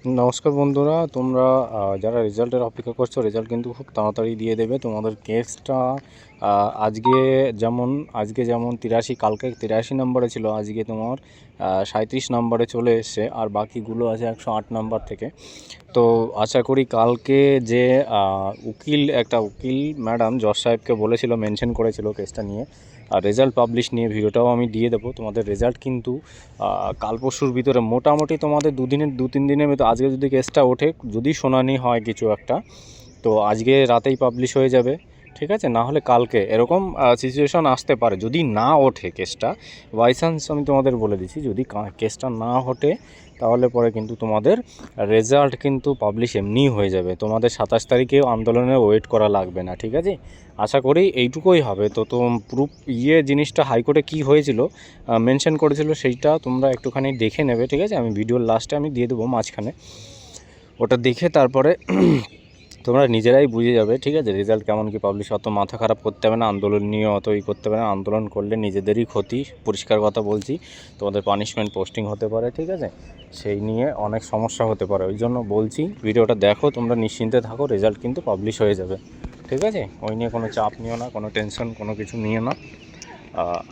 নমস্কার বন্ধুরা, তোমরা যারা রেজাল্টের অপেক্ষা করছো, রেজাল্ট কিন্তু খুব তাড়াতাড়ি দিয়ে দেবে। তোমাদের কেসটা আজকে যেমন 83, কালকে 83 নম্বরে ছিল, আজকে তোমার 37 নম্বরে চলে এসছে, আর বাকিগুলো আছে 108 নম্বর থেকে। তো আশা করি কালকে যে একটা উকিল ম্যাডাম জজ সাহেবকে বলেছিল, মেনশন করেছিল কেসটা নিয়ে, আর রেজাল্ট পাবলিশ নিয়ে ভিডিওটাও আমি দিয়ে দেবো। তোমাদের রেজাল্ট কিন্তু কাল পরশুর ভিতরে, মোটামুটি তোমাদের 2-3 দিনের ভিতরে, আজকে যদি কেসটা ওঠে, যদি শুনানি হয় কিছু একটা, তো আজকে রাতেই পাবলিশ হয়ে যাবে, ঠিক আছে? না হলে কালকে, এরকম সিচুয়েশন আসতে পারে যদি না ওঠে কেসটা। বাই চান্স আমি তোমাদের বলে দিচ্ছি, যদি কেসটা না ওঠে তাহলে পরে কিন্তু তোমাদের রেজাল্ট কিন্তু পাবলিশ এমনিই হয়ে যাবে। তোমাদের 27 তারিখেও আন্দোলনে ওয়েট করা লাগবে না, ঠিক আছে? আশা করি এইটুকুই হবে। তো প্রুফ জিনিসটা হাইকোর্টে কি হয়েছিল, মেনশন করেছিল, সেইটা তোমরা একটুখানি দেখে নেবে, ঠিক আছে? আমি ভিডিওর লাস্টে আমি দিয়ে দেবো মাঝখানে, ওটা দেখে তারপরে তোমরা নিজেরাই বুঝে যাবে, ঠিক আছে? রেজাল্ট কেমন কি পাবলিশ। অত মাথা খারাপ করতে হবে না, আন্দোলন নিয়ে অত করতে হবে না। আন্দোলন করলে নিজেদেরই ক্ষতি, পরিষ্কার কথা বলছি। তোমাদের পানিশমেন্ট, পোস্টিং হতে পারে, ঠিক আছে? সেই নিয়ে অনেক সমস্যা হতে পারে, ওই জন্য বলছি ভিডিওটা দেখো, তোমরা নিশ্চিন্তে থাকো, রেজাল্ট কিন্তু পাবলিশ হয়ে যাবে, ঠিক আছে? ওই নিয়ে কোনো চাপ নিও না, কোনো টেনশন, কোনো কিছু নিও না।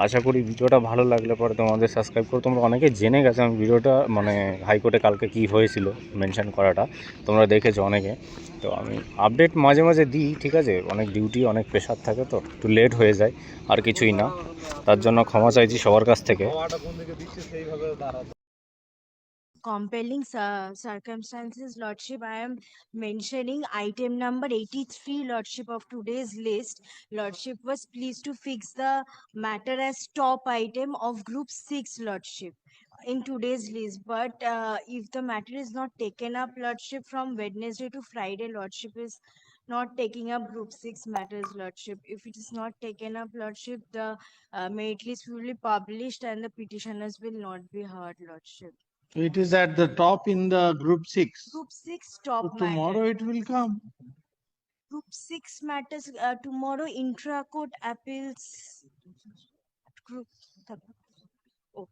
আশা করি ভিডিওটা ভালো লাগলে পরে তোমাদের সাবস্ক্রাইব করো। তোমরা অনেকে জেনে গেছো আমি ভিডিওটা, মানে হাইকোর্টে কালকে কি হয়েছিল মেনশন করাটা, তোমরা দেখেছো অনেকে। তো আমি আপডেট মাঝে মাঝে দিই, ঠিক আছে? অনেক ডিউটি, অনেক প্রেশার থাকে, তো একটু লেট হয়ে যায়, আর কিছুই না। তার জন্য ক্ষমা চাইছি সবার কাছ থেকে। Compelling circumstances, Lordship, I am mentioning item number 83, Lordship, of today's list. Lordship was pleased to fix the matter as top item of Group 6, Lordship, in today's list. But if the matter is not taken up, Lordship, from Wednesday to Friday, Lordship is not taking up Group 6 matters, Lordship. If it is not taken up, Lordship, the merit list will be published and the petitioners will not be heard, Lordship. It is at the top in the group 6. Group 6 top So tomorrow matter. it will come. Group 6 matters tomorrow intra-court appeals. Group. Oh,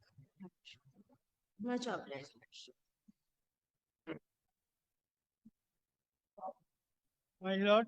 no problem. My lord.